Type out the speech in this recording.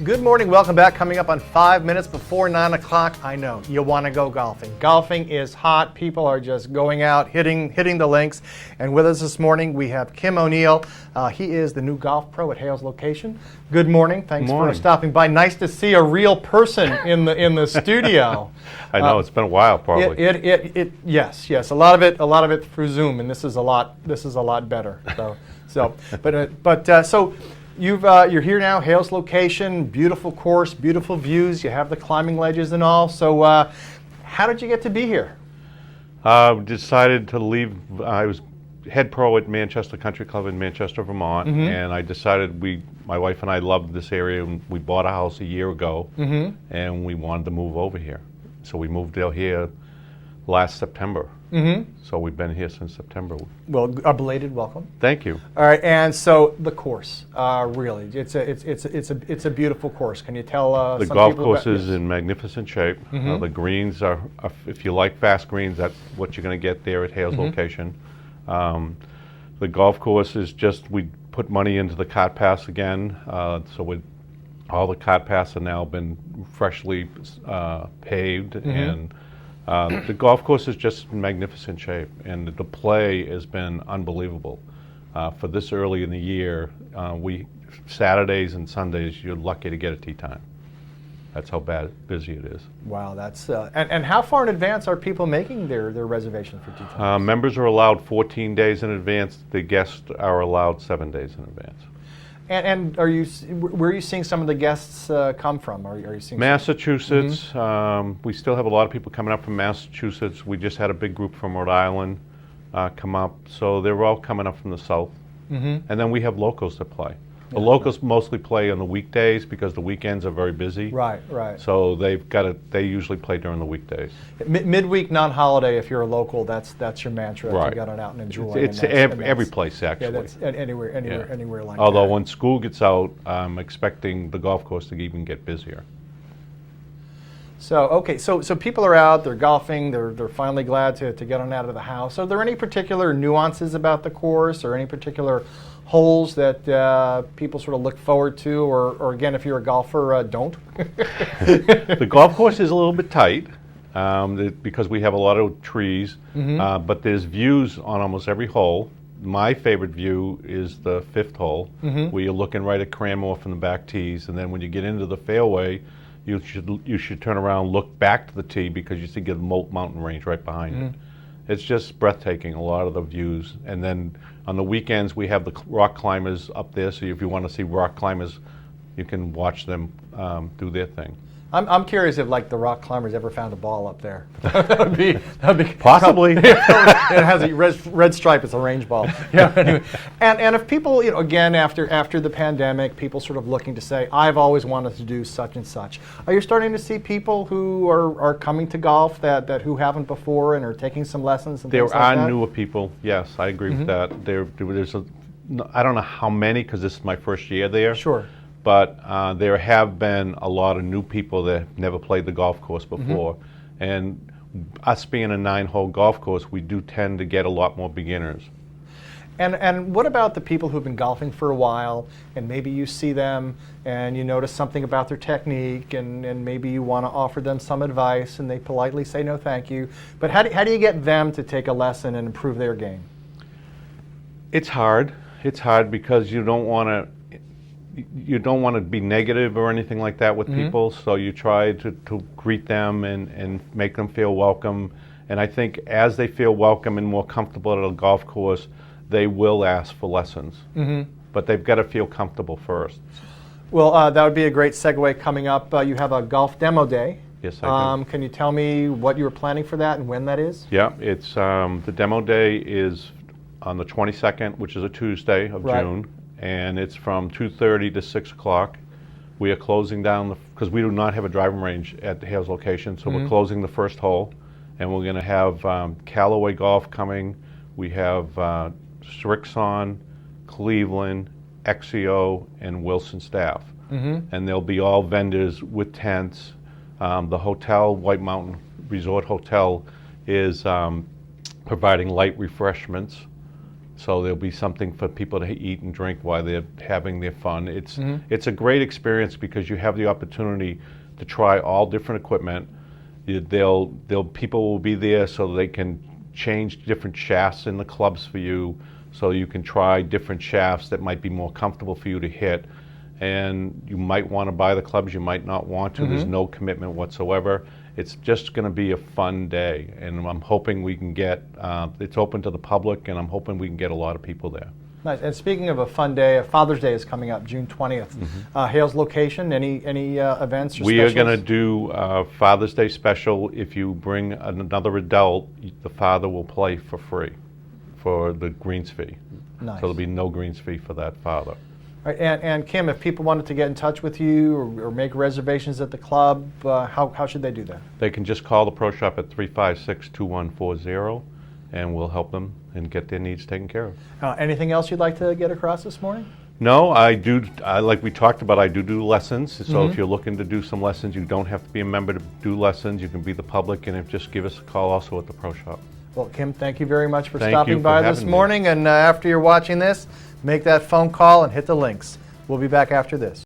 Good morning, welcome back. Coming up on 5 minutes before 9 o'clock. I know, you want to go golfing. Golfing is hot. People are just going out, hitting the links. And with us this morning, we have Kim O'Neil. He is the new golf pro at Hale's location. Good morning. Thanks for stopping by. Nice to see a real person in the studio. I know, it's been a while, probably. Yes. A lot of it through Zoom, and this is a lot better. So you're here now, Hale's location, beautiful course, beautiful views. You have the climbing ledges and all. So how did you get to be here? Decided to leave. I was head pro at Manchester Country Club in Manchester, Vermont, and I decided my wife and I loved this area, and we bought a house a year ago, and we wanted to move over here. So we moved out here last September. So we've been here since September. Well, a belated welcome. Thank you. All right, and so the course, really, it's a beautiful course. Can you tell the golf course is in magnificent shape. The greens are, if you like fast greens, that's what you're going to get there at Hale's location. The golf course is just, we put money into the cart paths again, so all the cart paths have now been freshly paved, and the golf course is just in magnificent shape, and the play has been unbelievable. For this early in the year, Saturdays and Sundays, you're lucky to get a tee time. That's how busy it is. Wow, that's and how far in advance are people making their reservations for tee times? Members are allowed 14 days in advance. The guests are allowed 7 days in advance. And where are you seeing some of the guests come from? Are you seeing Massachusetts? We still have a lot of people coming up from Massachusetts. We just had a big group from Rhode Island come up, so they're all coming up from the south. And then we have locals that play. The locals mostly play on the weekdays because the weekends are very busy. Right. So they usually play during the weekdays. Midweek, non-holiday. If you're a local, that's your mantra. Right. You got it out and enjoy. It's every place actually. Yeah, that's anywhere like that. Although when school gets out, I'm expecting the golf course to even get busier. So so people are out, they're golfing, they're finally glad to get on out of the house. Are there any particular nuances about the course, or any particular holes that people sort of look forward to, or again, if you're a golfer, don't? The golf course is a little bit tight because we have a lot of trees, but there's views on almost every hole. My favorite view is the fifth hole, where you're looking right at Cranmore from the back tees, and then when you get into the fairway, you should turn around, look back to the tee, because you see the mountain range right behind it. It's just breathtaking, a lot of the views. And then on the weekends, we have the rock climbers up there, so if you want to see rock climbers, you can watch them do their thing. I'm curious if, like, the rock climbers ever found a ball up there. That'd be possibly. It has a red stripe. It's a range ball. Yeah. Anyway, and if people, again, after the pandemic, people sort of looking to say, I've always wanted to do such and such. Are you starting to see people who are coming to golf that who haven't before and are taking some lessons and things like that? There are newer people. Yes, I agree with that. There's I don't know how many, because this is my first year there. Sure. But there have been a lot of new people that have never played the golf course before. And us being a 9-hole golf course, we do tend to get a lot more beginners. And what about the people who've been golfing for a while, and maybe you see them and you notice something about their technique, and maybe you want to offer them some advice, and they politely say no thank you. But how do you get them to take a lesson and improve their game? It's hard. It's hard because you don't want to be negative or anything like that with people, so you try to greet them and make them feel welcome. And I think as they feel welcome and more comfortable at a golf course, they will ask for lessons. But they've got to feel comfortable first. Well, that would be a great segue coming up. You have a golf demo day. Yes, I do. Can you tell me what you were planning for that and when that is? Yeah, it's the demo day is on the 22nd, which is a Tuesday of June. And it's from 2:30 to 6 o'clock. We are closing down, because we do not have a driving range at the Hale's location, so we're closing the first hole, and we're going to have Callaway Golf coming. We have Strixon, Cleveland, XCO, and Wilson staff. And they'll be all vendors with tents. The hotel, White Mountain Resort Hotel, is providing light refreshments. So there'll be something for people to eat and drink while they're having their fun. It's a great experience because you have the opportunity to try all different equipment. People will be there so they can change different shafts in the clubs for you, so you can try different shafts that might be more comfortable for you to hit. And you might want to buy the clubs, you might not want to. There's no commitment whatsoever. It's just going to be a fun day, and I'm hoping we can get, it's open to the public, and I'm hoping we can get a lot of people there. Nice. And speaking of a fun day, Father's Day is coming up, June 20th. Hale's location, any events or We specials? are going to do Father's Day special. If you bring another adult, the father will play for free for the greens fee. Nice. So there'll be no greens fee for that father. All right, and Kim, if people wanted to get in touch with you or make reservations at the club, how should they do that? They can just call the Pro Shop at 356-2140, and we'll help them and get their needs taken care of. Anything else you'd like to get across this morning? No, like we talked about, I do lessons. So if you're looking to do some lessons, you don't have to be a member to do lessons. You can be the public, and just give us a call also at the Pro Shop. Well, Kim, thank you very much for Thank you stopping for by this having me. morning. And after you're watching this, make that phone call and hit the links. We'll be back after this.